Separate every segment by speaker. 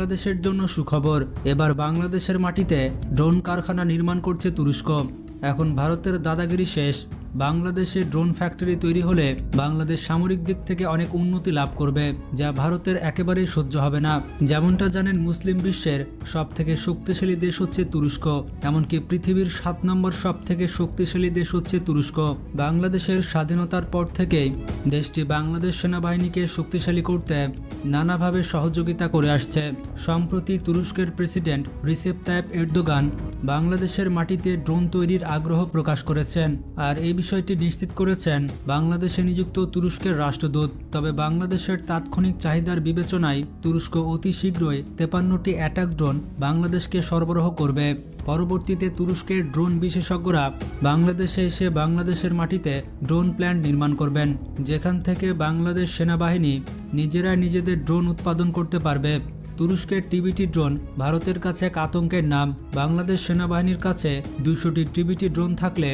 Speaker 1: বাংলাদেশের জন্য সুখবর। এবার বাংলাদেশের মাটিতে ড্রোন কারখানা নির্মাণ করছে তুরস্ক। এখন ভারতের দাদাগিরি শেষ। বাংলাদেশে ড্রোন ফ্যাক্টরি তৈরি হলে বাংলাদেশ সামরিক দিক থেকে অনেক উন্নতি লাভ করবে, যা ভারতের একেবারেই সহ্য হবে না। যেমনটা জানেন, মুসলিম বিশ্বের সব থেকে শক্তিশালী দেশ হচ্ছে তুরস্ক। এমনকি পৃথিবীর 7 নম্বর সব থেকে শক্তিশালী দেশ হচ্ছে তুরস্ক। বাংলাদেশের স্বাধীনতার পর থেকেই দেশটি বাংলাদেশ সেনাবাহিনীকে শক্তিশালী করতে নানাভাবে সহযোগিতা করে আসছে। সম্প্রতি তুরস্কের প্রেসিডেন্ট রিসেপ তাইপ এরদোগান বাংলাদেশের মাটিতে ড্রোন তৈরির আগ্রহ প্রকাশ করেছেন, আর এই বিষয়টি নিশ্চিত করেছেন বাংলাদেশে নিযুক্ত তুরস্কের রাষ্ট্রদূত। তবে বাংলাদেশের তাৎক্ষণিক চাহিদার বিবেচনায় তুরস্ক অতি শীঘ্রই 53টি অ্যাটাক ড্রোন বাংলাদেশকে সরবরাহ করবে। পরবর্তীতে তুরস্কের ড্রোন বিশেষজ্ঞরা বাংলাদেশে এসে বাংলাদেশের মাটিতে ড্রোন প্ল্যান্ট নির্মাণ করবেন, যেখান থেকে বাংলাদেশ সেনাবাহিনী নিজেরাই নিজেদের ড্রোন উৎপাদন করতে পারবে। তুরস্কের টিবিটি ড্রোন ভারতের কাছে এক আতঙ্কের নাম। বাংলাদেশ সেনাবাহিনীর কাছে 200টি টিবিটি ড্রোন থাকলে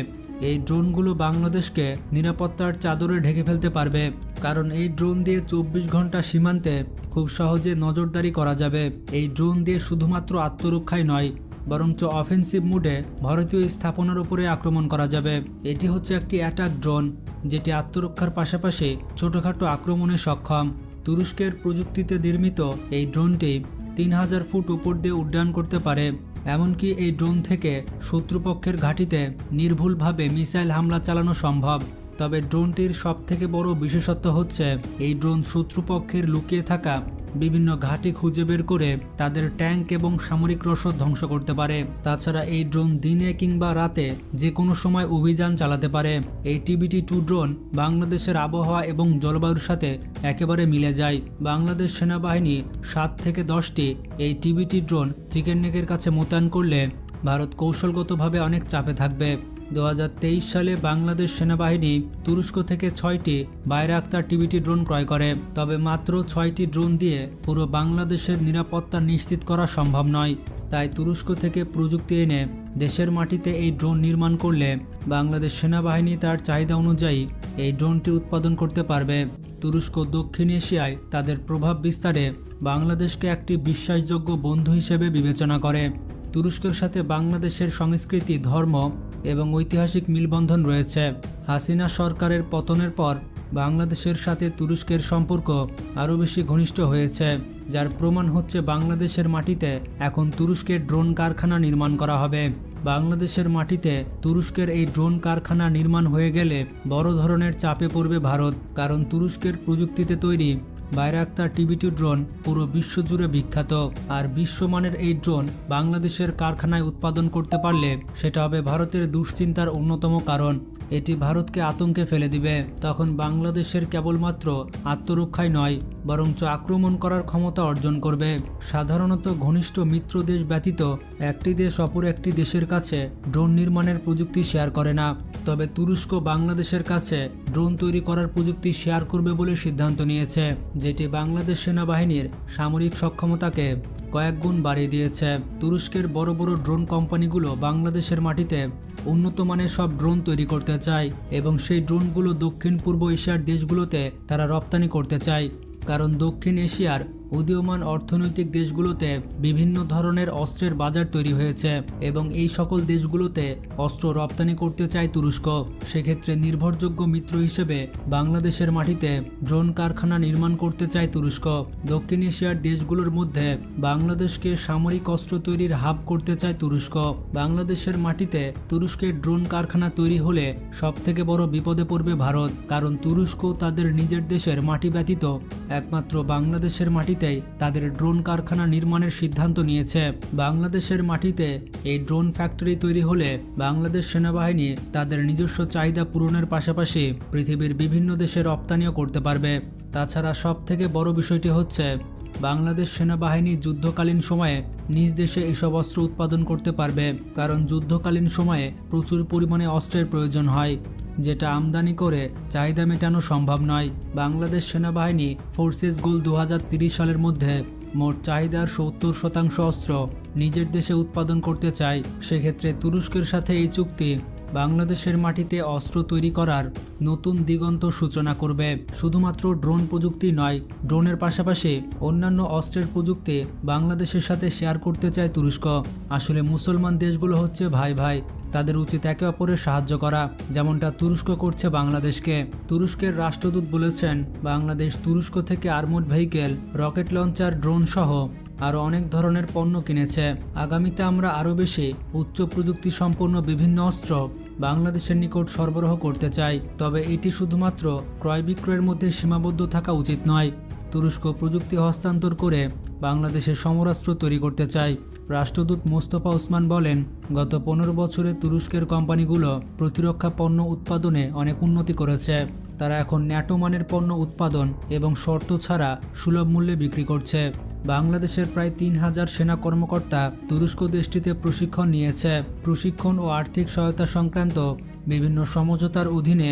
Speaker 1: এই ড্রোনগুলো বাংলাদেশকে নিরাপত্তার চাদরে ঢেকে ফেলতে পারবে, কারণ এই ড্রোন দিয়ে 24 ঘন্টা সীমান্তে খুব সহজে নজরদারি করা যাবে। এই ড্রোন দিয়ে শুধুমাত্র আত্মরক্ষাই নয়, বরঞ্চ অফেন্সিভ মুডে ভারতীয় স্থাপনার উপরে আক্রমণ করা যাবে। এটি হচ্ছে একটি অ্যাটাক ড্রোন, যেটি আত্মরক্ষার পাশাপাশি ছোটখাটো আক্রমণে সক্ষম। তুরস্কের প্রযুক্তিতে নির্মিত এই ড্রোনটি 3000 ফুট উপর দিয়ে উড্ডয়ন করতে পারে। এমনকি এই ড্রোন থেকে শত্রুপক্ষের ঘাঁটিতে নির্ভুলভাবে মিসাইল হামলা চালানো সম্ভব। তবে ড্রোনটির সবথেকে বড় বিশেষত্ব হচ্ছে এই ড্রোন শত্রুপক্ষের লুকিয়ে থাকা বিভিন্ন ঘাঁটি খুঁজে বের করে তাদের ট্যাঙ্ক এবং সামরিক রসদ ধ্বংস করতে পারে। তাছাড়া এই ড্রোন দিনে কিংবা রাতে যে কোনো সময় অভিযান চালাতে পারে। এই টিবিটি-2 ড্রোন বাংলাদেশের আবহাওয়া এবং জলবায়ুর সাথে একেবারে মিলে যায়। বাংলাদেশ সেনাবাহিনী 7 থেকে 10টি এই টিবিটি ড্রোন চিকেন নেকের কাছে মোতায়েন করলে ভারত কৌশলগতভাবে অনেক চাপে থাকবে। 2023 সালে বাংলাদেশ সেনাবাহিনী তুরস্ক থেকে 6টি বাইরাক্তার টিবিটি ড্রোন ক্রয় করে। তবে মাত্র 6টি ড্রোন দিয়ে পুরো বাংলাদেশের নিরাপত্তা নিশ্চিত করা সম্ভব নয়। তাই তুরস্ক থেকে প্রযুক্তি এনে দেশের মাটিতে এই ড্রোন নির্মাণ করলে বাংলাদেশ সেনাবাহিনী তার চাহিদা অনুযায়ী এই ড্রোনটি উৎপাদন করতে পারবে। তুরস্ক দক্ষিণ এশিয়ায় তাদের প্রভাব বিস্তারে বাংলাদেশকে একটি বিশ্বাসযোগ্য বন্ধু হিসেবে বিবেচনা করে। তুরস্কের সাথে বাংলাদেশের সংস্কৃতি, ধর্ম এবং ঐতিহাসিক মিলবন্ধন রয়েছে। হাসিনা সরকারের পতনের পর বাংলাদেশের সাথে তুরস্কের সম্পর্ক আরও বেশি ঘনিষ্ঠ হয়েছে, যার প্রমাণ হচ্ছে বাংলাদেশের মাটিতে এখন তুরস্কের ড্রোন কারখানা নির্মাণ করা হবে। বাংলাদেশের মাটিতে তুরস্কের এই ড্রোন কারখানা নির্মাণ হয়ে গেলে বড় ধরনের চাপে পড়বে ভারত, কারণ তুরস্কের প্রযুক্তিতে তৈরি বাইরাক্তার টিবিটি ড্রোন পুরো বিশ্বজুড়ে বিখ্যাত। আর বিশ্বমানের এই ড্রোন বাংলাদেশের কারখানায় উৎপাদন করতে পারলে সেটা হবে ভারতের দুশ্চিন্তার অন্যতম কারণ। এটি ভারতকে আতঙ্কে ফেলে দিবে। তখন বাংলাদেশের কেবলমাত্র আত্মরক্ষাই নয়, বরঞ্চ আক্রমণ করার ক্ষমতা অর্জন করবে। সাধারণত ঘনিষ্ঠ মিত্র দেশ ব্যতীত একটি দেশ অপর একটি দেশের কাছে ড্রোন নির্মাণের প্রযুক্তি শেয়ার করে না। তবে তুরস্ক বাংলাদেশের কাছে ড্রোন তৈরি করার প্রযুক্তি শেয়ার করবে বলে সিদ্ধান্ত নিয়েছে, যেটি বাংলাদেশ সেনাবাহিনীর সামরিক সক্ষমতাকে কয়েক গুণ বাড়িয়ে দিয়েছে। তুরস্কের বড় বড় ড্রোন কোম্পানিগুলো বাংলাদেশের মাটিতে উন্নত মানের সব ড্রোন তৈরি করতে চায় এবং সেই ড্রোনগুলো দক্ষিণ পূর্ব এশিয়ার দেশগুলোতে তারা রপ্তানি করতে চায়, কারণ দক্ষিণ এশিয়ার উদীয়মান অর্থনৈতিক দেশগুলোতে বিভিন্ন ধরনের অস্ত্রের বাজার তৈরি হয়েছে এবং এই সকল দেশগুলোতে অস্ত্র রপ্তানি করতে চায় তুরস্ক। সেক্ষেত্রে নির্ভরযোগ্য মিত্র হিসেবে বাংলাদেশের মাটিতে ড্রোন কারখানা নির্মাণ করতে চায় তুরস্ক। দক্ষিণ এশিয়ার দেশগুলোর মধ্যে বাংলাদেশকে সামরিক অস্ত্র তৈরির হাব করতে চায় তুরস্ক। বাংলাদেশের মাটিতে তুরস্কের ড্রোন কারখানা তৈরি হলে সবথেকে বড় বিপদে পড়বে ভারত, কারণ তুরস্ক তাদের নিজের দেশের মাটি ব্যতীত একমাত্র বাংলাদেশের মাটিতে তাদের ড্রোন কারখানা নির্মাণের সিদ্ধান্ত নিয়েছে। বাংলাদেশের মাটিতে এই ড্রোন ফ্যাক্টরি তৈরি হলে বাংলাদেশ সেনাবাহিনী তাদের নিজস্ব চাহিদা পূরণের পাশাপাশি পৃথিবীর বিভিন্ন দেশে রপ্তানিও করতে পারবে। তাছাড়া সবথেকে বড় বিষয়টি হচ্ছে বাংলাদেশ সেনাবাহিনী যুদ্ধকালীন সময়ে নিজ দেশে এসব অস্ত্র উৎপাদন করতে পারবে, কারণ যুদ্ধকালীন সময়ে প্রচুর পরিমাণে অস্ত্রের প্রয়োজন হয়, যেটা আমদানি করে চাহিদা মেটানো সম্ভব নয়। বাংলাদেশ সেনাবাহিনী ফোর্সেস গোল 2030 সালের মধ্যে মোট চাহিদার 70% অস্ত্র নিজের দেশে উৎপাদন করতে চায়। সেক্ষেত্রে তুরস্কের সাথে এই চুক্তি বাংলাদেশের মাটিতে অস্ত্র তৈরি করার নতুন দিগন্ত সূচনা করবে। শুধুমাত্র ড্রোন প্রযুক্তি নয়, ড্রোনের পাশাপাশি অন্যান্য অস্ত্রের প্রযুক্তি বাংলাদেশের সাথে শেয়ার করতে চায় তুরস্ক। আসলে মুসলমান দেশগুলো হচ্ছে ভাই ভাই, তাদের উচিত একে অপরের সাহায্য করা, যেমনটা তুরস্ক করছে বাংলাদেশকে। তুরস্কের রাষ্ট্রদূত বলেছেন, বাংলাদেশ তুরস্ক থেকে armed vehicle, rocket launcher, drone সহ আরও অনেক ধরনের পণ্য কিনেছে। আগামীতে আমরা আরও বেশি উচ্চ প্রযুক্তি সম্পন্ন বিভিন্ন অস্ত্র বাংলাদেশের নিকট সরবরাহ করতে চাই। তবে এটি শুধুমাত্র ক্রয় বিক্রয়ের মধ্যে সীমাবদ্ধ থাকা উচিত নয়। তুরস্ক প্রযুক্তি হস্তান্তর করে বাংলাদেশের সমরাস্ত্র তৈরি করতে চায়। রাষ্ট্রদূত মোস্তফা ওসমান বলেন, গত 15 বছরে তুরস্কের কোম্পানিগুলো প্রতিরক্ষা পণ্য উৎপাদনে অনেক উন্নতি করেছে। তারা এখন ন্যাটো মানের পণ্য উৎপাদন এবং শর্ত ছাড়া সুলভ মূল্যে বিক্রি করছে। বাংলাদেশের প্রায় 3000 সেনা কর্মকর্তা তুরস্ক দেশটিতে প্রশিক্ষণ নিয়েছে। প্রশিক্ষণ ও আর্থিক সহায়তা সংক্রান্ত বিভিন্ন সমঝোতার অধীনে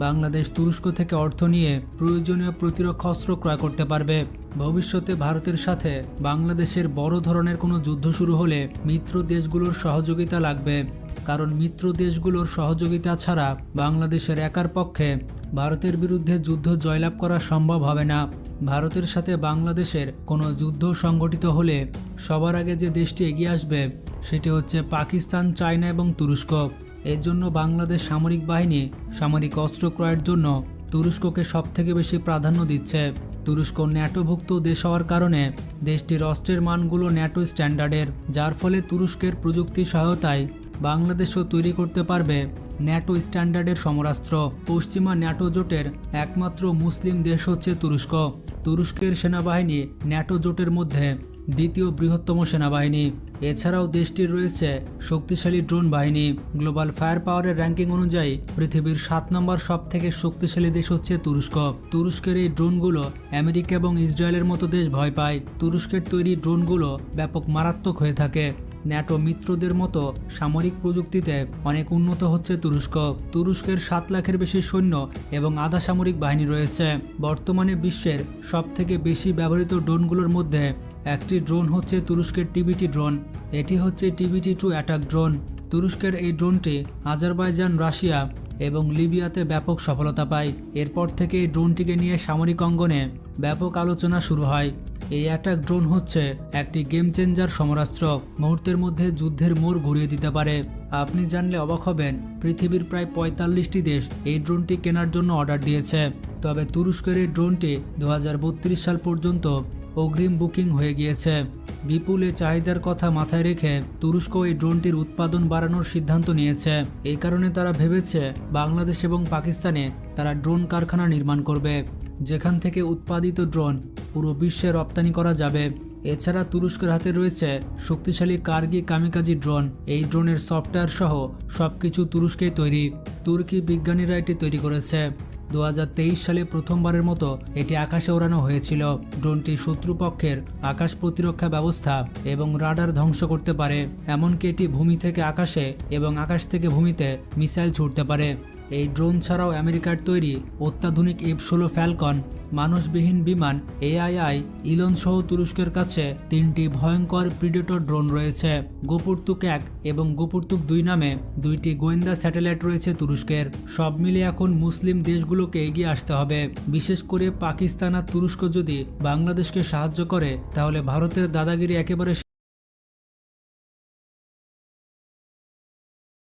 Speaker 1: বাংলাদেশ তুরস্ক থেকে অর্থ নিয়ে প্রয়োজনীয় প্রতিরক্ষা অস্ত্র ক্রয় করতে পারবে। ভবিষ্যতে ভারতের সাথে বাংলাদেশের বড় ধরনের কোনো যুদ্ধ শুরু হলে মিত্র দেশগুলোর সহযোগিতা লাগবে, কারণ মিত্র দেশগুলোর সহযোগিতা ছাড়া বাংলাদেশের একার পক্ষে ভারতের বিরুদ্ধে যুদ্ধ জয়লাভ করা সম্ভব হবে না। ভারতের সাথে বাংলাদেশের কোনো যুদ্ধ সংগঠিত হলে সবার আগে যে দেশটি এগিয়ে আসবে সেটি হচ্ছে পাকিস্তান, চায়না এবং তুরস্ক। এর জন্য বাংলাদেশ সামরিক বাহিনী সামরিক অস্ত্র ক্রয়ের জন্য তুরস্ককে সবথেকে বেশি প্রাধান্য দিচ্ছে। তুরস্ক ন্যাটোভুক্ত দেশ হওয়ার কারণে দেশটির অস্ত্রের মানগুলো ন্যাটো স্ট্যান্ডার্ডের, যার ফলে তুরস্কের প্রযুক্তি সহায়তায় বাংলাদেশও তৈরি করতে পারবে ন্যাটো স্ট্যান্ডার্ডের সমরাস্ত্র। পশ্চিমা ন্যাটো জোটের একমাত্র মুসলিম দেশ হচ্ছে তুরস্ক। তুরস্কের সেনাবাহিনী ন্যাটো জোটের মধ্যে দ্বিতীয় বৃহত্তম সেনাবাহিনী। এছাড়াও দেশটির রয়েছে শক্তিশালী ড্রোন বাহিনী। গ্লোবাল ফায়ার পাওয়ারের র্যাঙ্কিং অনুযায়ী পৃথিবীর 7 নম্বর সব থেকে শক্তিশালী দেশ হচ্ছে তুরস্ক। তুরস্কের এই ড্রোনগুলো আমেরিকা এবং ইসরায়েলের মতো দেশ ভয় পায়। তুরস্কের তৈরি ড্রোনগুলো ব্যাপক মারাত্মক হয়ে থাকে। ন্যাটো মিত্রদের মতো সামরিক প্রযুক্তিতে অনেক উন্নত হচ্ছে তুরস্ক। তুরস্কের 7 লাখের বেশি সৈন্য এবং আধা সামরিক বাহিনী রয়েছে। বর্তমানে বিশ্বের সবথেকে বেশি ব্যবহৃত ড্রোনগুলোর মধ্যে একটি ড্রোন হচ্ছে তুরস্কের টিবিটি ড্রোন। এটি হচ্ছে TBT-2 অ্যাটাক ড্রোন। তুরস্কের এই ড্রোনটি আজারবাইজান, রাশিয়া এবং লিবিয়াতে ব্যাপক সফলতা পায়। এরপর থেকে এই ড্রোনটিকে নিয়ে সামরিক অঙ্গনে ব্যাপক আলোচনা শুরু হয়। এই অ্যাটাক ড্রোন হচ্ছে একটি গেম চেঞ্জার সমরাস্ত্র, মুহূর্তের মধ্যে যুদ্ধের মোড় ঘুরিয়ে দিতে পারে। আপনি জানলে অবাক হবেন, পৃথিবীর প্রায় 45টি দেশ এই ড্রোনটি কেনার জন্য অর্ডার দিয়েছে। তবে তুরস্কের এই ড্রোনটি 2032 সাল পর্যন্ত অগ্রিম বুকিং হয়ে গিয়েছে। বিপুল এই চাহিদার কথা মাথায় রেখে তুরস্ক এই ড্রোনটির উৎপাদন বাড়ানোর সিদ্ধান্ত নিয়েছে। এই কারণে তারা ভেবেছে বাংলাদেশ এবং পাকিস্তানে তারা ড্রোন কারখানা নির্মাণ করবে, যেখান থেকে উৎপাদিত ড্রোন পুরো বিশ্বে রপ্তানি করা যাবে। এছাড়া তুরস্কের হাতে রয়েছে শক্তিশালী কার্গি কামিকাজি ড্রোন। এই ড্রোনের সফটওয়্যার সহ সবকিছু তুরস্কেই তৈরি। তুর্কি বিজ্ঞানীরা এটি তৈরি করেছে। 2023 সালে প্রথমবারের মতো এটি আকাশে ওড়ানো হয়েছিল। ড্রোনটি শত্রুপক্ষের আকাশ প্রতিরক্ষা ব্যবস্থা এবং রাডার ধ্বংস করতে পারে। এমনকি এটি ভূমি থেকে আকাশে এবং আকাশ থেকে ভূমিতে মিসাইল ছুড়তে পারে। এই ড্রোন ছাড়াও আমেরিকার তৈরি অত্যাধুনিক F-16 ফ্যালকন মানুষবিহীন বিমান AII ইলন সহ তুরস্কের কাছে 3টি ভয়ঙ্কর প্রিডেটর ড্রোন রয়েছে। গোপুরতুক 1 এবং গোপুরতুক 2 নামে 2টি গোয়েন্দা স্যাটেলাইট রয়েছে তুরস্কের। সব মিলিয়ে এখন মুসলিম দেশগুলোকে এগিয়ে আসতে হবে। বিশেষ করে পাকিস্তান আর তুরস্ক যদি বাংলাদেশকে সাহায্য করে, তাহলে ভারতের দাদাগিরি একেবারে